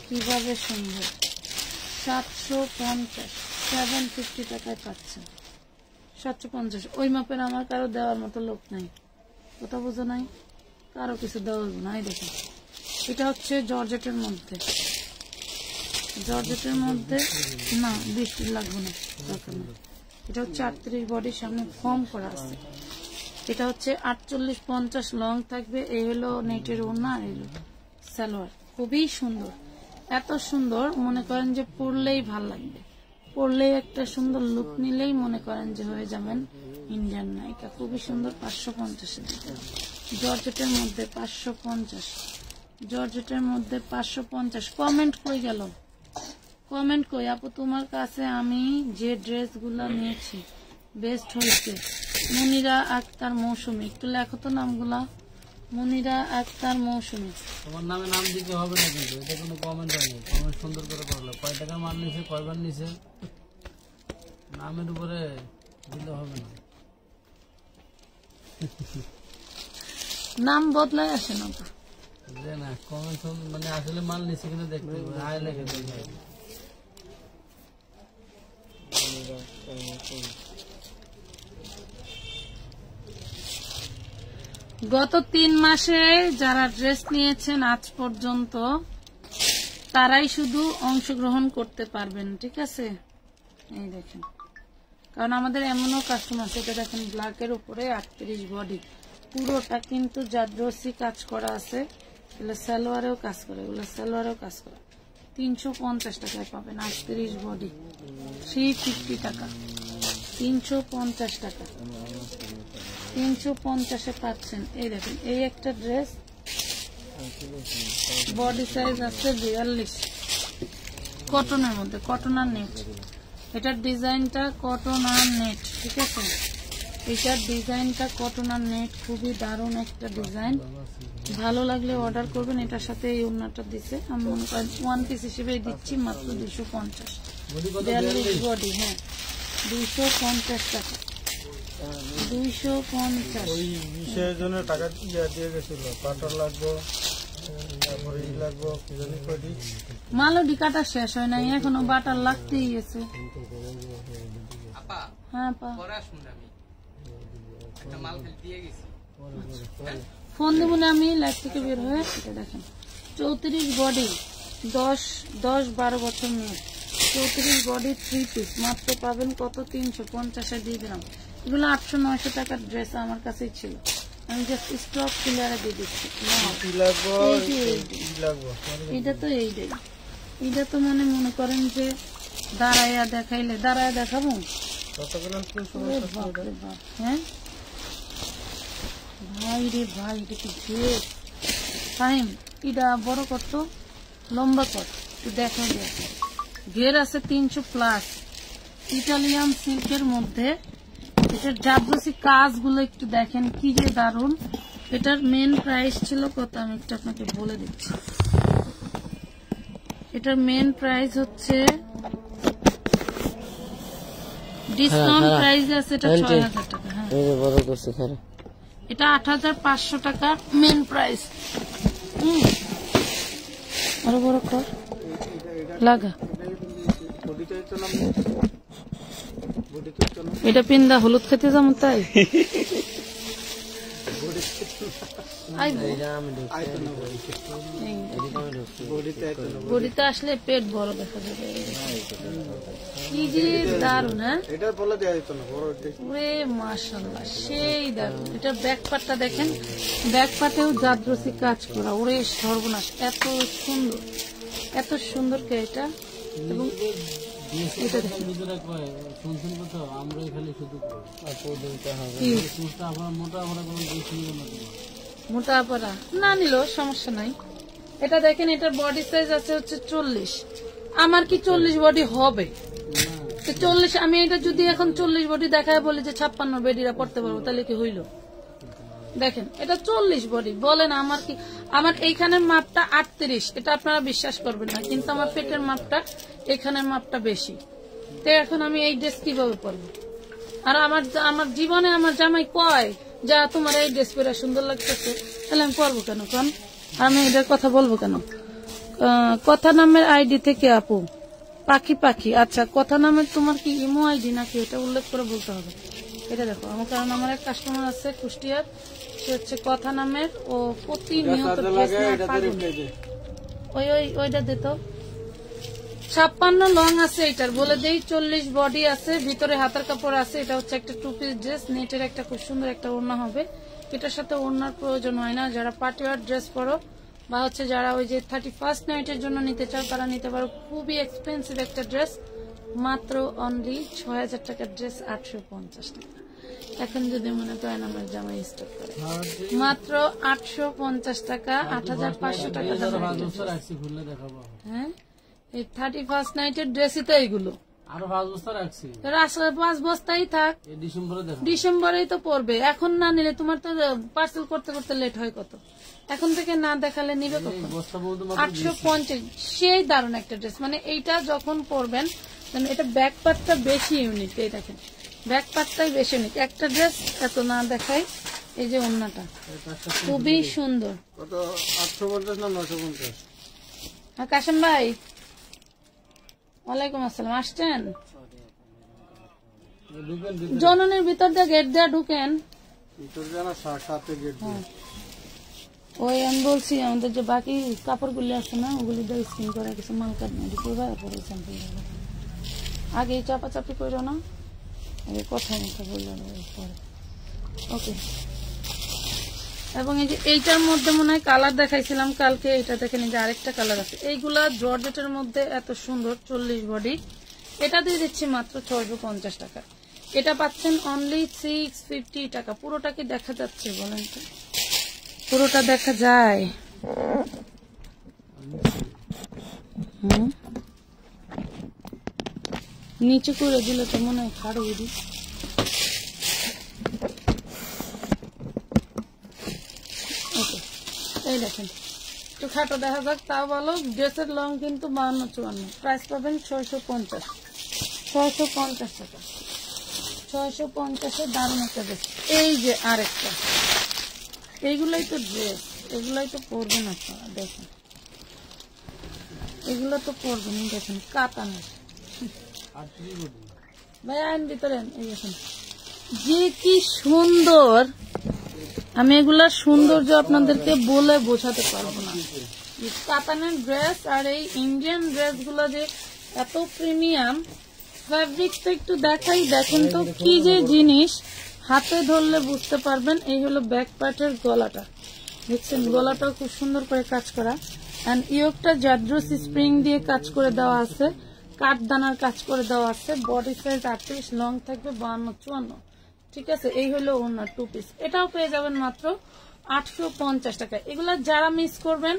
কিভাবে সুন্দর, 750, 750 টাকায় পাচ্ছেন, 750। ওই মাপের আমার কারো দেওয়ার মতো লোক নাই, কথা বোঝো নাই, কারো কিছু দেওয়া নাই। দেখেন এটা হচ্ছে জর্জেটের মধ্যে, জর্জেটের মধ্যে না বৃষ্টি লাগবে না, দরকার না। এটা হচ্ছে 38, বডির সামনে ফর্ম করা আছে। এটা হচ্ছে 48-50 লং থাকবে। এই হলো নেটের ওড়না, এই হলো সালোয়ার, খুবই সুন্দর। এত সুন্দর, মনে করেন যে পরলেই ভাল লাগবে, পরলেই একটা সুন্দর লুক নিলেই মনে করেন যে হয়ে যাবেন ইন্ডিয়ান নায়িকা। খুবই সুন্দর, 550 জর্জেটের মধ্যে 550, জর্জেটের মধ্যে 550। কমেন্ট কই গেল, কমেন্ট কই আপু? তোমার কাছে আমি যে ড্রেসগুলা নিয়েছি বেস্ট হয়েছে। মুনিরা আক্তার মৌসুমী, একটু লেখো তো নামগুলা। মুনিরা আক্তার মৌসুমী, তোমার নামে নাম দিতে হবে না, কিন্তু এটা কোনো কমেন্ট হয় না। কমেন্ট সুন্দর করে করলো, কয় টাকা মাল নিছে, কয়বার নিছে, নামের উপরে দিলে হবে না। নাম বদলায় আসে না যে না কমেন্ট মানে আসলে মাল নিছে কিন্তু দেখতে হবে, আয় লেখে দেখতে হবে। গত 3 মাসে যারা ড্রেস নিয়েছেন আজ পর্যন্ত তারাই শুধু অংশগ্রহণ করতে পারবেন, ঠিক আছে? এই দেখেন, কারণ আমাদের এমনও কাস্টমার আছে, এটা দেখেন ব্ল্যাকের উপরে 38 বডি, পুরোটা কিন্তু জাদ্রসি কাজ করা আছে, এগুলো সালোয়ারেও কাজ করে, এগুলো সালোয়ারেও কাজ করে। 350 টাকায় পাবেন 38 বডি, 350 টাকা, 350 টাকা, 350-এ পাচ্ছেন। এই দেখেন, এই একটা ড্রেস বডি সাইজ আছে 42, কটনের মধ্যে, কটন আর নেট। এটার ডিজাইনটা কটন আর নেট, ঠিক আছে? এটার ডিজাইনটা কটন আর নেট, খুবই দারুণ একটা ডিজাইন। ভালো লাগলে অর্ডার করবেন। এটার সাথে এই ওড়নাটা দিছে, আমি মনে করেন 1 পিস হিসেবে দিচ্ছি মাত্র 250, 42 বডি। হ্যাঁ, 250 টাকা, 250। ওই বিষয়ের জন্য টাকা দিয়ে গেছিল, পাউডার লাগবো, তারপরে ই লাগবো, কি জানি কয়টি মালডি কাটা শেষ হয় নাই, এখনো বাটার লাগতেই গেছে। হ্যাঁ পা ফোন দেব না আমি লাইভ থেকে বের হয়ে। এটা দেখেন 34 বডি, 10-12 বছর মেয়ে, 34 বডি 3 পিস, মাত্র পাবেন কত? 350-এ দিয়ে দিলাম। এগুলো 800-900 টাকার ড্রেস আমার কাছেই ছিল, আমি জাস্ট স্টক ক্লিয়ারে দিয়ে দিচ্ছি। এটা তো এইটাই, এটা তো মনে করেন যে দাঁড়াইয়া দেখাইলে, দাঁড়াইয়া দেখাবো। হ্যাঁ ভাই রে ভাই, এটা কি ড্রেস টাইম, এটা বড় কত, লম্বা কত একটু দেখা যায়। ঘের আছে 300+, ইটালিয়ান সিল্কের মধ্যে। এটার জাদ্রসি কাজগুলো একটু দেখেন কি যে দারুন। এটার মেন প্রাইস ছিল কত, আমি একটু আপনাকে বলে দিচ্ছি। এটার মেন প্রাইস হচ্ছে, ডিসকাউন্ট প্রাইস আছে এটা 6000 টাকা। হ্যাঁ, এটা 8500 টাকার মেন প্রাইস। আরো বড় কর লাগা, এটা পিন্দা হলুদ খেতে যাবো তাই। বডিতে আসলে পেট বড় দেখা যাবে, কি যে দারুন। হ্যাঁ, মাশাআল্লাহ সেই দারুন। এটা ব্যাক পার্টটা দেখেন, ব্যাক পার্টেও জাদ্রসি কাজ করা, ওরে সর্বনাশ, এত সুন্দর, এত সুন্দর কে এটা। এবং এটা দেখেন মোটা পাড়া না নিলেও সমস্যা নাই। এটা দেখেন, এটার বডি সাইজ আছে হচ্ছে 40, আমার কি 40 বডি হবে? 40, আমি এটা যদি এখন 40 বডি দেখায় বলি যে 56 বেডিরা পড়তে পারবো, তাহলে কি হইল? দেখেন, এটা 40 বডি, বলেন আমার কি? আমার এইখানের মাপটা 38, এটা আপনারা বিশ্বাস করবেন না, কিন্তু আমার পেটের মাপটা, এখানের মাপটা বেশি। তো এখন আমি এই ড্রেস কিভাবে পরবো? আর আমার জীবনে আমার জামাই কয় যা তোমার এই ড্রেস পরে সুন্দর লাগতেছে, তাহলে আমি পরবো কেন? কারণ আমি এটার কথা বলবো কেন? কথা নামের আইডি থেকে আপু পাখি, আচ্ছা কথা নামের তোমার কি ইমো আইডি নাকি, এটা উল্লেখ করে বলতে হবে। এটা দেখো আমার, কারণ আমার এক কাস্টমার আছে কুষ্টিয়ার, সে হচ্ছে কথা নামের, ও প্রতিনিয়ত ওইটা দিত 56 লং আছে, এটার বলে দেই 40 বডি আছে, ভিতরে হাতার কাপড় আছে। এটা হচ্ছে একটা 2 পিস ড্রেস, নেটের একটা খুব সুন্দর একটা ওড়না হবে। এটার সাথে ওড়নার প্রয়োজন হয় না, যারা পার্টি ওয়্যার ড্রেস পরো বা হচ্ছে যারা ওই যে 31st নাইটের জন্য নিতে চাও তারা নিতে পারো। খুবই এক্সপেন্সিভ একটা ড্রেস, মাত্র অনলি 6000 টাকার ড্রেস 850 টাকা। এখন যদি মনে করেন আমার জামাই স্টক করে, মাত্র 850 টাকা, 8500 টাকা। হ্যাঁ, এই 31st নাইটের ড্রেসই তো এইগুলো, আরো 5 বস্তা রাখছি, 5 বস্তাই থাক, ডিসেম্বরেই তো পড়বে। এখন না নিলে তোমার তো পার্সেল করতে করতে লেট হয় কত, এখন থেকে না দেখালে নিবে কত? 850। সেই দারুণ একটা ড্রেস, মানে এইটা যখন পরবেন, এটা ব্যাক পার্টটা বেশি ইউনিক। এই দেখেন ব্যাক পার্টটাই বেশি ইউনিক। একটা ড্রেস এত না দেখাই, এই যে ওড়নাটা খুবই সুন্দর। কত 850 না 950? হ্যাঁ কাশেম ভাই, ওয়ালাইকুম আসসালাম, আসছেন? জননের ভিতর দিয়ে গেট দিয়ে ঢুকেন, ভিতর জানা সাথে গেট দিয়ে ওই আমি বলছি আমাদের যে বাকি কাপড়গুলি আছে না ওগুলি দিয়ে স্কিন করে কিছু মাল কাটনা দিতে পরে স্যাম্পল আগে চাপাচাপি করো না আগে কথা মতো বললে পরে ওকে। এবং এই যে এইটার মধ্যে মনে হয় কালার দেখাইছিলাম কালকে, এটা দেখেন যে আরেকটা কালার আছে। এইগুলা জর্জেটের মধ্যে এত সুন্দর 40 বডি, এটা দিয়ে দিচ্ছি মাত্র 650 টাকা। এটা পাচ্ছেন অনলি 650 টাকা। পুরোটা কি দেখা যাচ্ছে বলেন তো? পুরোটা দেখা যায়? নিচে করে দিলে তো মনে হয় খাড়ো দিই। ওকে, এই দেখেন একটু খাটো দেখা যাক তাও ভালো। ড্রেসের লং কিন্তু 52-54, প্রাইস পাবেন 650 টাকা। 650-এ দারুণ একটা ড্রেস। এই যে আরেকটা, এইগুলাই তো ড্রেস, এগুলাই তো পরবেন আপনারা। দেখেন এগুলো তো পরবেন, দেখেন কাতানের ভাই আইন ভিতরে। এই দেখেন যে কি সুন্দর, আমি এগুলার সৌন্দর্য আপনাদেরকে বলে বোঝাতে পারবো না। কাতানের ড্রেস আর এই ইন্ডিয়ান ড্রেস গুলো যে এত প্রিমিয়াম, ফ্যাব্রিকটা একটু দেখাই, দেখেন তো কি যে জিনিস, হাতে ধরলে বুঝতে পারবেন। এই হলো ব্যাক পার্টের গলাটা, দেখছেন গলাটাও খুব সুন্দর করে কাজ করা। এন্ড ইয়োকটা জাদ্রোস স্প্রিং দিয়ে কাজ করে দেওয়া আছে, কাঠদানার কাজ করে দেওয়া আছে। বডি সাইজ 38, লং থাকবে 52-54, ঠিক আছে। এই হলো ওনার 2 পিস, এটাও পেয়ে যাবেন মাত্র 850 টাকা। এগুলা যারা মিস করবেন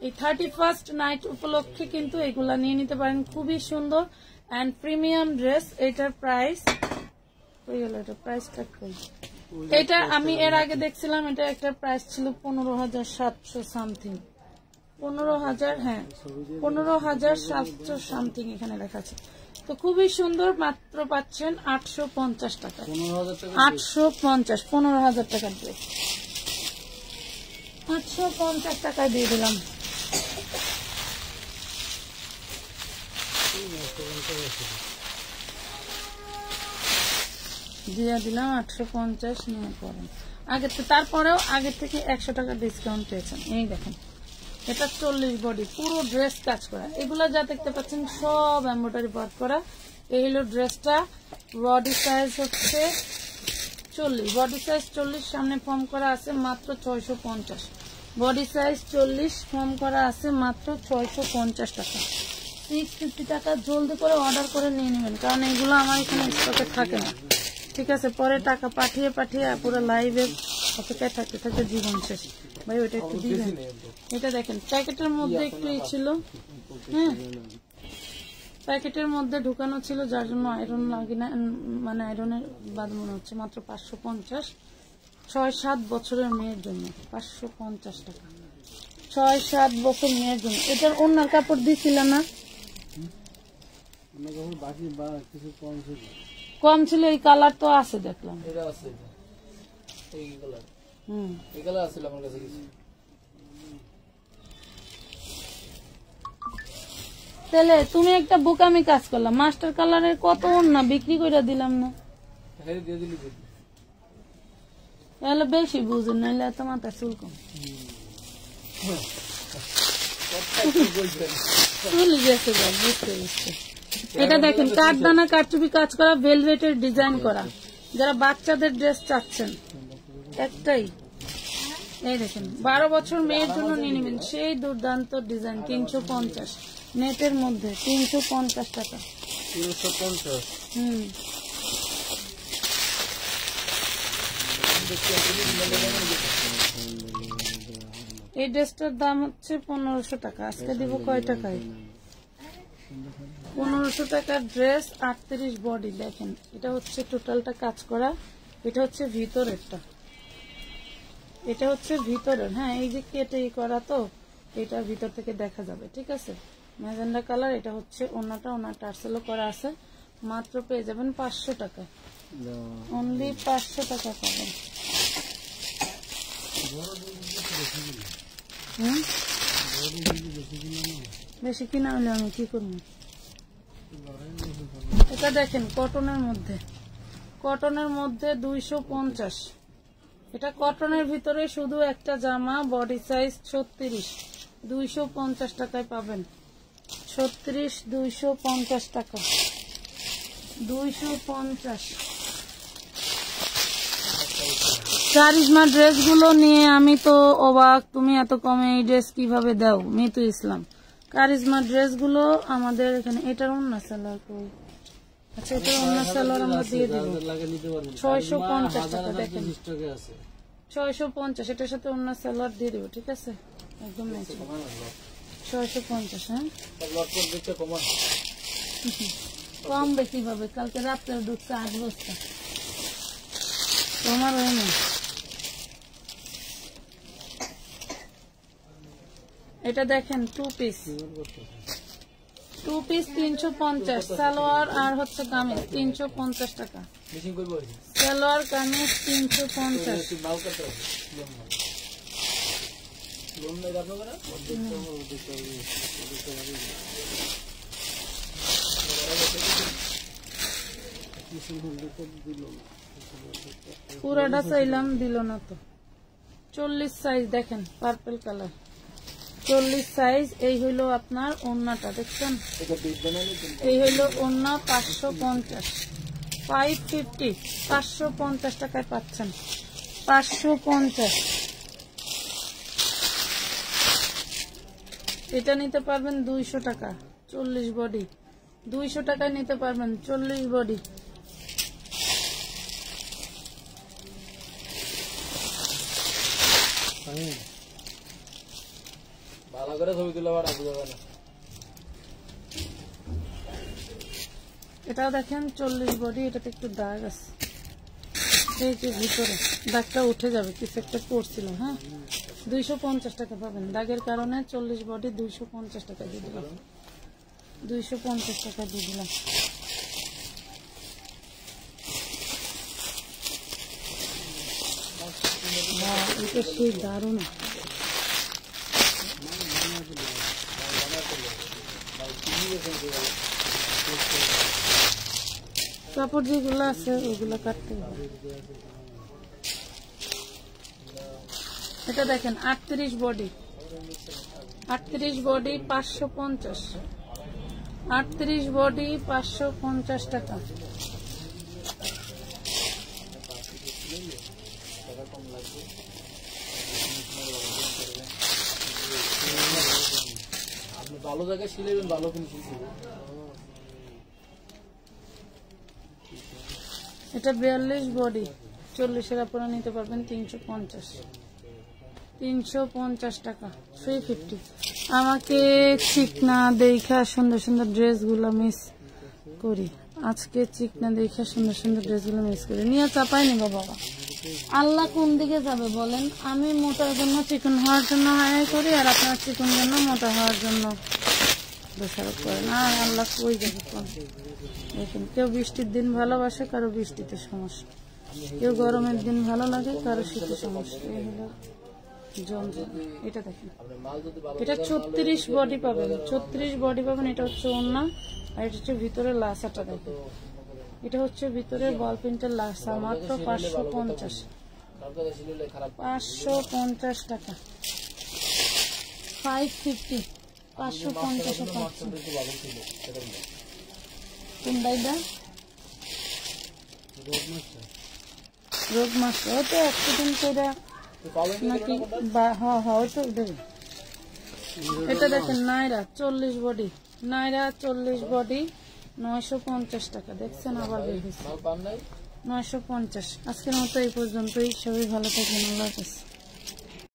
এই 31st নাইট উপলক্ষে কিন্তু এগুলা নিয়ে নিতে পারেন, খুবই সুন্দর এন্ড প্রিমিয়াম ড্রেস। এটার প্রাইস হয়ে গেল, এটা প্রাইসটা কই? এটা আমি এর আগে দেখছিলাম, এটা একটা প্রাইস ছিল 15,700 সামথিং, 15,000, হ্যাঁ 15,700 সামথিং এখানে লেখা আছে। তো খুবই সুন্দর, মাত্র পাচ্ছেন 850 টাকা। 850, 15,000 টাকার ড্রেস 850 টাকায় দিয়ে দিলাম। দিয়ে দিলাম 850 নিয়ে পড়েন। আগে তো তারপরেও আগে থেকে 100 টাকা ডিসকাউন্ট পেয়েছেন। এই দেখেন এটা 40 বডি, পুরো ড্রেস কাজ করা। এগুলা যা দেখতে পাচ্ছেন সব এমব্রয়ডারি ওয়ার্ক করা। এই হলো ড্রেসটা। বডি সাইজ হচ্ছে 40, বডি সাইজ 40, সামনে ফর্ম করা আছে মাত্র 650। বডি সাইজ 40, ফর্ম করা আছে মাত্র 650 টাকা। 650 টাকা। জলদি করে অর্ডার করে নিয়ে নেবেন, কারণ এগুলো আমার এখানে স্টকে থাকে না, ঠিক আছে। পরে টাকা পাঠিয়ে পুরো লাইভে অপেক্ষায় থাকতে থাকতে জীবন শেষ। ভাই ওইটা একটু দিবেন। এটা দেখেন প্যাকেটের মধ্যে একটু ছিল, হ্যাঁ প্যাকেটের মধ্যে ঢুকানো ছিল, যার জন্য আয়রন লাগে না, মানে আয়রনের বাদ মনে হচ্ছে। মাত্র 550, 6-7 বছরের মেয়ের জন্য 550 টাকা। 6-7 বছর মেয়ের জন্য। এটার অন্যার কাপড় দিছিল না, কম ছিল। এই কালার তো আছে দেখলাম, তাহলে তুমি একটা বোকামি কাজ করলাম, মাস্টার কালারের কত না বিক্রি করে দিলাম না, তাহলে বেশি বুঝুন, নাইলে এত মাথা চুল কম চলে গেছে। বুঝতে বুঝতে এটা দেখেন কাঠদানা কারচুপি কাজ করা, ভেলভেটের ডিজাইন করা। যারা বাচ্চাদের ড্রেস চাচ্ছেন একটাই, এই দেখেন 12 বছর মেয়ের জন্য নিয়ে নেবেন, সেই দুর্দান্ত ডিজাইন। 350 নেটের মধ্যে 350 টাকা। 350। এই ড্রেসটার দাম হচ্ছে 1500 টাকা। আজকে দিব কয় টাকায়? 1500 টাকার ড্রেস, 38 বডি। দেখেন এটা হচ্ছে টোটালটা কাজ করা, এটা হচ্ছে ভিতরেরটা, এটা হচ্ছে ভিতরের, হ্যাঁ এই যে কেটে করা, তো এটা ভিতর থেকে দেখা যাবে, ঠিক আছে। Magenta colour. এটা হচ্ছে ওনাটা, ওনার টার্সেলও করা আছে। মাত্র পেয়ে যাবেন 500 টাকা, অনলি 500 টাকা পাবেন। বেশি কিনা হলে আমি কি করবো? এটা দেখেন কটনের মধ্যে, কটনের মধ্যে 250, এটা কটনের ভিতরে শুধু একটা জামা, বডি সাইজ 36, 250 টাকায় পাবেন। 36, 250 টাকা, 250। কারিজমা ড্রেসগুলো নিয়ে আমি তো অবাক, তুমি এত কমে এই ড্রেস কিভাবে দাও? মিতু ইসলাম, কারিজমা ড্রেসগুলো আমাদের এখানে। এটার অন্য সালোয়ার কই? আচ্ছা, এটার অন্য সালোয়ার আমরা দিয়ে দিব 650 টাকা। দেখেন 650, এটার সাথে অন্য সালোয়ার দিয়ে দিব, ঠিক আছে? একদম 650। হ্যাঁ, কমবে কিভাবে? কালকে রাত্রে ঢুকছে 8 বস্তা, তোমার হয় না। এটা দেখেন 2 পিস, 350, সালোয়ার আর হচ্ছে কামিজ 350 টাকা। সালোয়ার কামিজ 350। পুরাটা চাইলাম, দিল না তো। 40 সাইজ দেখেন, পার্পল কালার, 40 সাইজ। এই হইলো আপনার ওড়নাটা, দেখছেন? এই হইলো ওড়না, 550, 550, 550 টাকায় পাচ্ছেন, 550। এটা নিতে পারবেন 200 টাকা, 40 বডি, 200 টাকায় নিতে পারবেন 40 বডি। ভালো করে ছবি তুলে আবার আবু যাবে না। এটাও দেখেন 40 বডি, এটাতে একটু দাগ আছে, এই যে ভিতরে দাগটা উঠে যাবে, কিছু একটা পড়ছিল। হ্যাঁ, 250 টাকা পাবেন, দাগের কারণে 40 বডি 250 টাকা দিয়ে দিলাম, 250 টাকা দিয়ে দিলাম। এটা সেই দারুণ। কাপড় যেগুলো আছে ওগুলো কাটতে হবে। এটা দেখেন 38 বডি, 38 বডি 550, 38 বডি 550 টাকা। আপনি ভালো জায়গায় শিলাইবেন, ভালো ফিনিশিং হবে। এটা 42 বডি, 40-এর আপনারা নিতে পারবেন 350, 350 টাকা, 350। আমাকে চিকনা দেখা সুন্দর সুন্দর ড্রেসগুলো মিস করি, আজকে চিকনা দেখা সুন্দর সুন্দর ড্রেসগুলো মিস করি। নিয়ে চাপাই নিব বাবা, আল্লাহ কোন দিকে যাবে বলেন? আমি মোটার জন্য চিকন হওয়ার জন্য হায়ার করি, আর আপনার চিকন জন্য মোটা হওয়ার জন্য দোষারোপ করেন। আর আল্লাহ কই যাবে? দেখেন, কেউ বৃষ্টির দিন ভালোবাসে, কারো বৃষ্টিতে সমস্যা, কেউ গরমের দিন ভালো লাগে, কারো শীতে সমস্যা। এই হলো যন্ত্রণা। এটা দেখেন, এটা 36 বডি পাবেন, 36 বডি পাবেন। এটা হচ্ছে ওড়না, আর এটা হচ্ছে ভিতরে লাসাটা। দেখেন, এটা হচ্ছে ভিতরে বল প্রিন্টের লাসা, মাত্র 550, 550 টাকা, 550, 550 পাচ্ছেন। কোনটা? রোগ মাস, ওইটা একদিন করে নাকি? হ্যাঁ, ওইটা দেবে। এটা দেখেন নাইরা 40 বডি, নাইরা 40 বডি 950 টাকা। দেখছেন, আবার বের হয়েছে 950। আজকের মতো এই পর্যন্তই, সবাই ভালো থাকবেন, আল্লাহ হাফেজ।